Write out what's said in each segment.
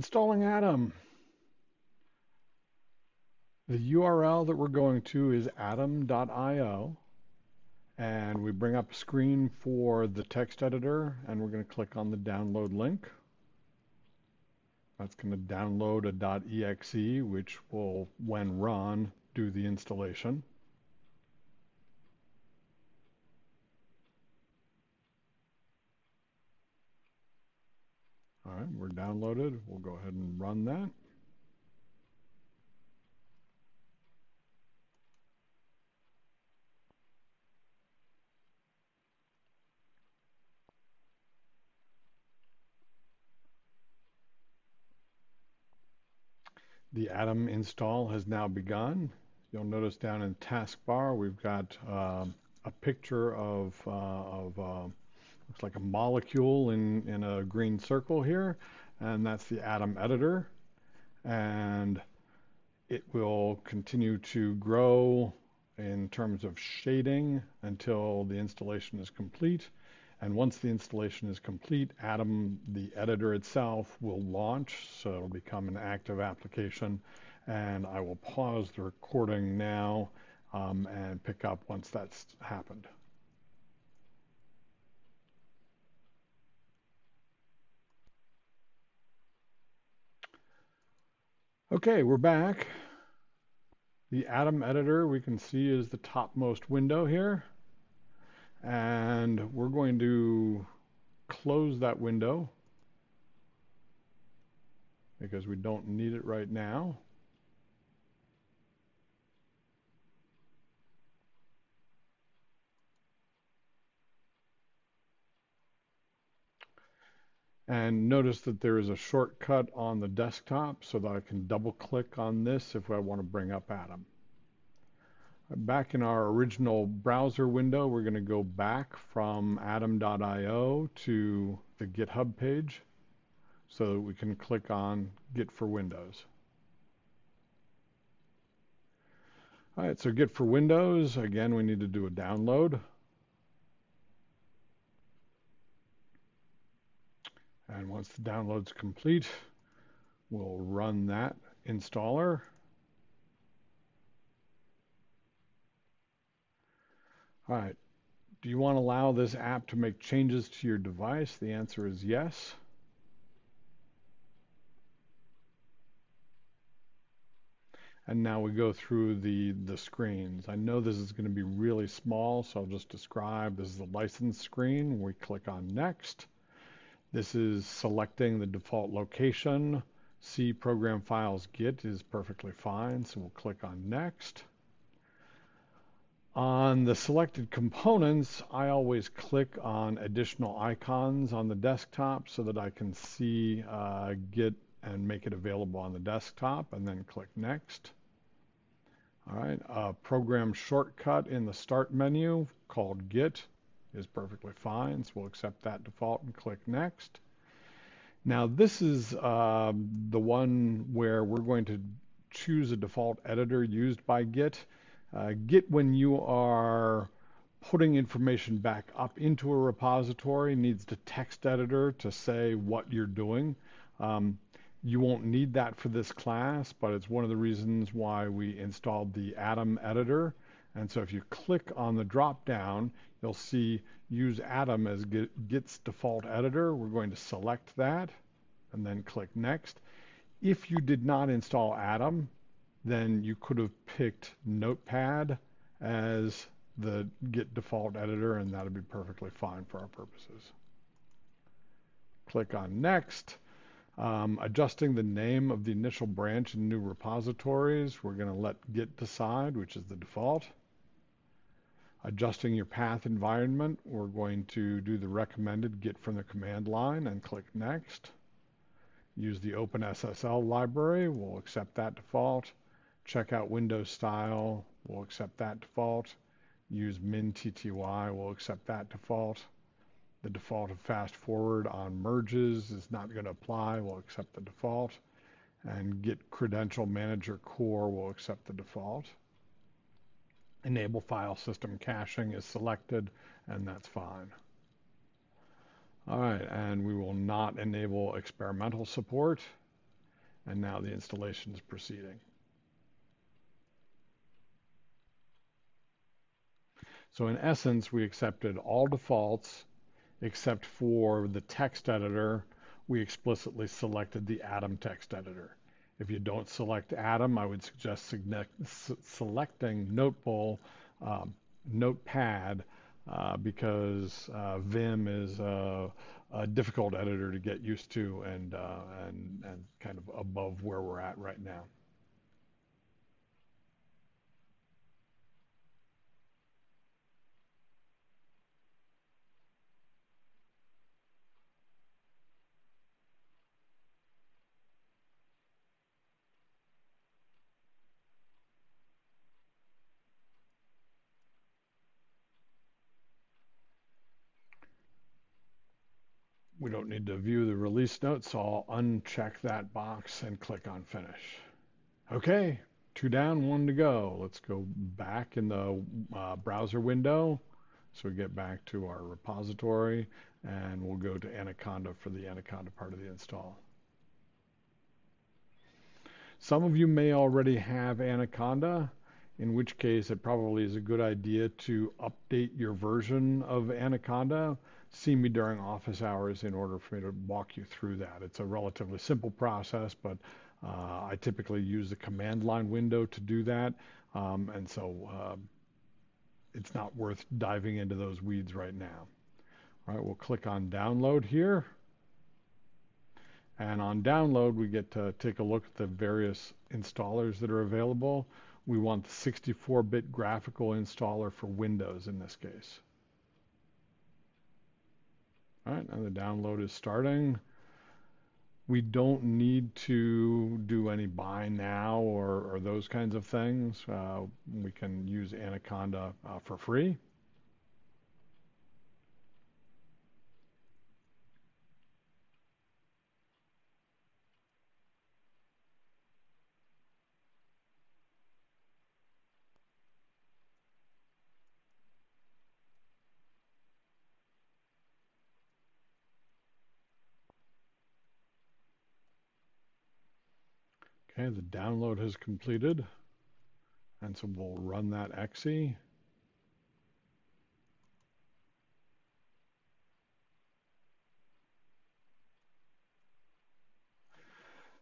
Installing Atom. The URL that we're going to is atom.io, and we bring up a screen for the text editor, and we're going to click on the download link. That's going to download a .exe, which will, when run, do the installation. All right, we're downloaded. We'll go ahead and run that. The Atom install has now begun. You'll notice down in the taskbar we've got a picture of looks like a molecule in a green circle here, and that's the Atom editor. And it will continue to grow in terms of shading until the installation is complete. And once the installation is complete, Atom, the editor itself, will launch, so it'll become an active application. And I will pause the recording now and pick up once that's happened. Okay, we're back. The Atom editor we can see is the topmost window here. And we're going to close that window because we don't need it right now. And notice that there is a shortcut on the desktop so that I can double click on this if I want to bring up Atom. Back in our original browser window, we're going to go back from atom.io to the GitHub page so that we can click on Git for Windows. All right, so Git for Windows, again, we need to do a download. And once the download's complete, we'll run that installer. All right, do you want to allow this app to make changes to your device? The answer is yes. And now we go through the screens. I know this is going to be really small, so I'll just describe. This is the license screen. We click on Next. This is selecting the default location. C program files Git is perfectly fine, so we'll click on Next. On the selected components, I always click on additional icons on the desktop so that I can see Git and make it available on the desktop, and then click Next. All right, a program shortcut in the Start menu called Git is perfectly fine, so we'll accept that default and click Next. Now this is the one where we're going to choose a default editor used by Git. Git, when you are putting information back up into a repository, needs the text editor to say what you're doing. You won't need that for this class, but it's one of the reasons why we installed the Atom editor. And so if you click on the drop down, you'll see use Atom as Git's default editor. We're going to select that and then click Next. If you did not install Atom, then you could have picked Notepad as the Git default editor, and that would be perfectly fine for our purposes. Click on Next. Adjusting the name of the initial branch in new repositories, we're going to let Git decide, which is the default. Adjusting your path environment, we're going to do the recommended Git from the command line and click Next. Use the OpenSSL library, we'll accept that default. Check out Windows style, we'll accept that default. Use min_tty, we'll accept that default. The default of fast forward on merges is not going to apply, we'll accept the default. And Git credential manager core, we'll accept the default. Enable file system caching is selected, and that's fine. All right, and we will not enable experimental support. and now the installation is proceeding. So in essence, we accepted all defaults except for the text editor. We explicitly selected the Atom text editor. If you don't select Atom, I would suggest selecting Notepad because Vim is a difficult editor to get used to and kind of above where we're at right now. We don't need to view the release notes, so I'll uncheck that box and click on Finish. Okay, 2 down, 1 to go. Let's go back in the browser window. So we get back to our repository, and we'll go to Anaconda for the Anaconda part of the install. Some of you may already have Anaconda, in which case it probably is a good idea to update your version of Anaconda. See me during office hours in order for me to walk you through that. It's a relatively simple process, but I typically use the command line window to do that, and so it's not worth diving into those weeds right now. All right, we'll click on download here. And on download, we get to take a look at the various installers that are available. We want the 64-bit graphical installer for Windows in this case. All right, and the download is starting. We don't need to do any buy now or those kinds of things. We can use Anaconda for free. Okay, the download has completed, and so we'll run that exe.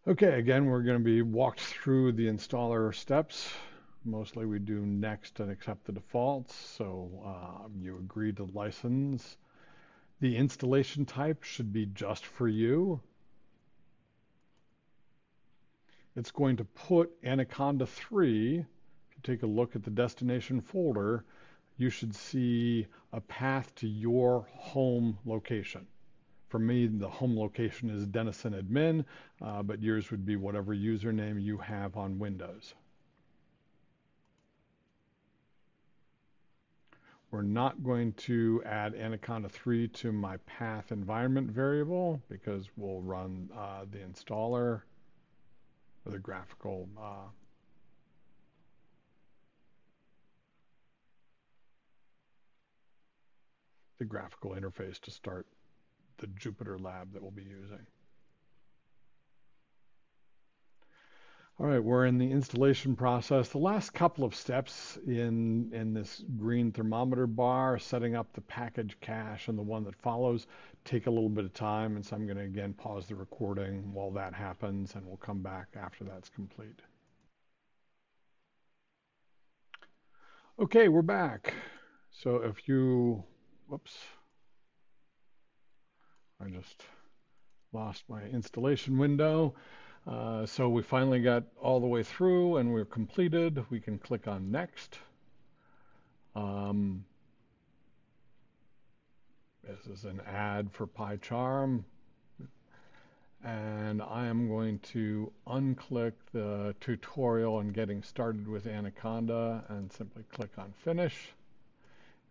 Okay, again, we're going to be walked through the installer steps. Mostly we do next and accept the defaults, so you agree to license. The installation type should be just for you. It's going to put Anaconda 3, if you take a look at the destination folder, you should see a path to your home location. For me, the home location is Denison Admin, but yours would be whatever username you have on Windows. We're not going to add Anaconda 3 to my path environment variable because we'll run the installer or the graphical interface to start the Jupyter lab that we'll be using. All right, we're in the installation process. The last couple of steps in this green thermometer bar, setting up the package cache and the one that follows, take a little bit of time, and so I'm going to again pause the recording while that happens, and we'll come back after that's complete. Okay, we're back. So if you, whoops, I just lost my installation window. So we finally got all the way through and we're completed. We can click on next. This is an ad for PyCharm. And I am going to unclick the tutorial and getting started with Anaconda and simply click on finish.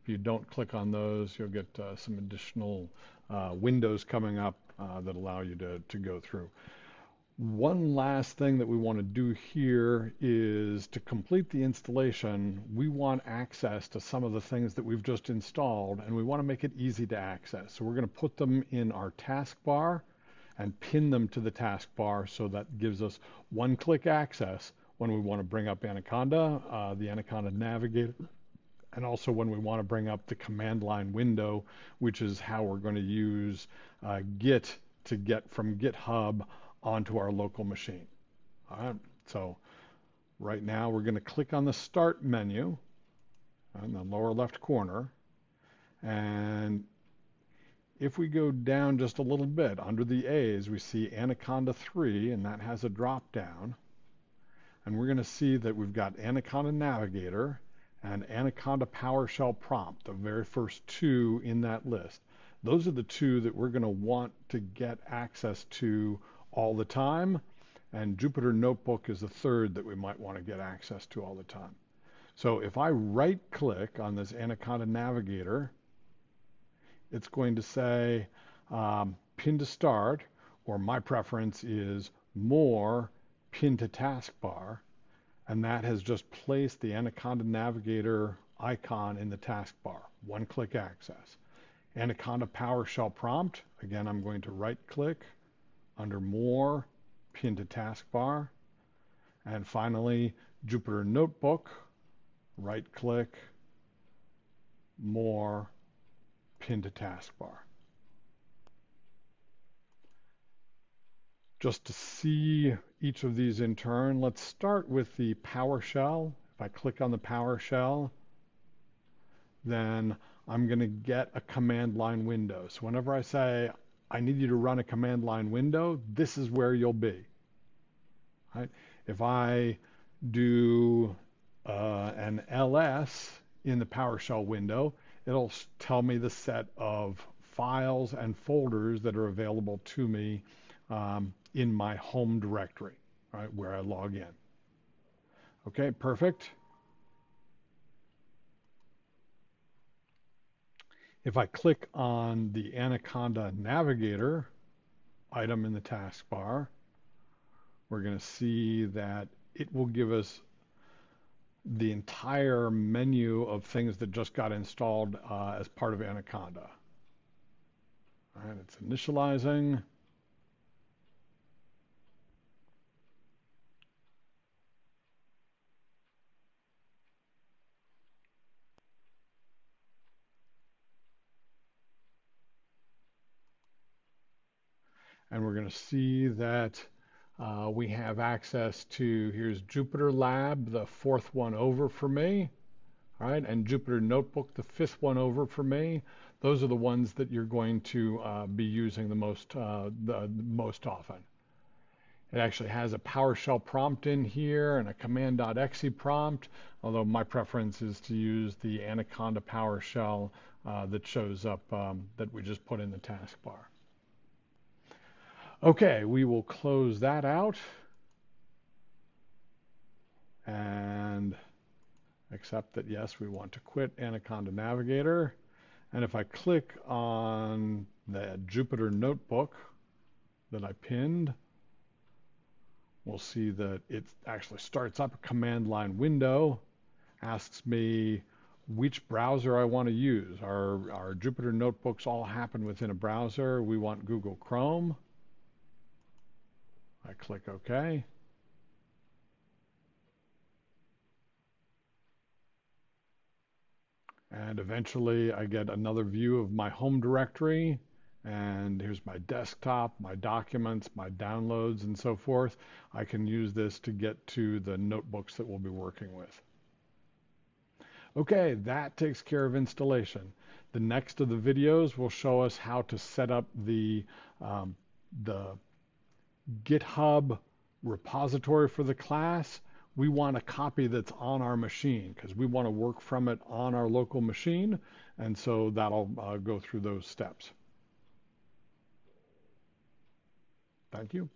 If you don't click on those, you'll get some additional windows coming up that allow you to go through. One last thing that we want to do here is to complete the installation, we want access to some of the things that we've just installed, and we want to make it easy to access. So we're going to put them in our taskbar, and pin them to the taskbar, so that gives us one-click access when we want to bring up Anaconda, the Anaconda Navigator, and also when we want to bring up the command line window, which is how we're going to use Git to get from GitHub onto our local machine. All right, so right now we're going to click on the Start menu in the lower left corner, and if we go down just a little bit under the A's, we see Anaconda 3, and that has a drop down. And we're going to see that we've got Anaconda Navigator and Anaconda Powershell Prompt, the very first two in that list. Those are the two that we're going to want to get access to all the time. And Jupyter Notebook is the third that we might want to get access to all the time. So if I right-click on this Anaconda Navigator, it's going to say pin to start, or my preference is more pin to taskbar, and that has just placed the Anaconda Navigator icon in the taskbar, one-click access. Anaconda Powershell Prompt, again, I'm going to right-click under more, pin to taskbar, and finally Jupyter Notebook, right-click, more, pin to taskbar. Just to see each of these in turn, let's start with the PowerShell. If I click on the PowerShell, then I'm going to get a command line window. So whenever I say, I need you to run a command line window, this is where you'll be. Right? If I do an ls in the PowerShell window, it'll tell me the set of files and folders that are available to me in my home directory, right, where I log in. Okay, perfect. If I click on the Anaconda Navigator item in the taskbar, we're going to see that it will give us the entire menu of things that just got installed as part of Anaconda. All right, it's initializing. And we're going to see that we have access to, here's Jupyter Lab, the fourth one over for me, all right, and Jupyter Notebook, the fifth one over for me. Those are the ones that you're going to be using the most often. It actually has a PowerShell prompt in here and a command.exe prompt, although my preference is to use the Anaconda PowerShell that shows up that we just put in the taskbar. Okay, we will close that out and accept that, yes, we want to quit Anaconda Navigator. And if I click on the Jupyter Notebook that I pinned, we'll see that it actually starts up a command line window, asks me which browser I want to use. Our Jupyter Notebooks all happen within a browser. We want Google Chrome. I click OK. And eventually I get another view of my home directory. And here's my desktop, my documents, my downloads, and so forth. I can use this to get to the notebooks that we'll be working with. Okay, that takes care of installation. The next of the videos will show us how to set up the GitHub repository for the class. We want a copy that's on our machine because we want to work from it on our local machine, and so that'll go through those steps. Thank you.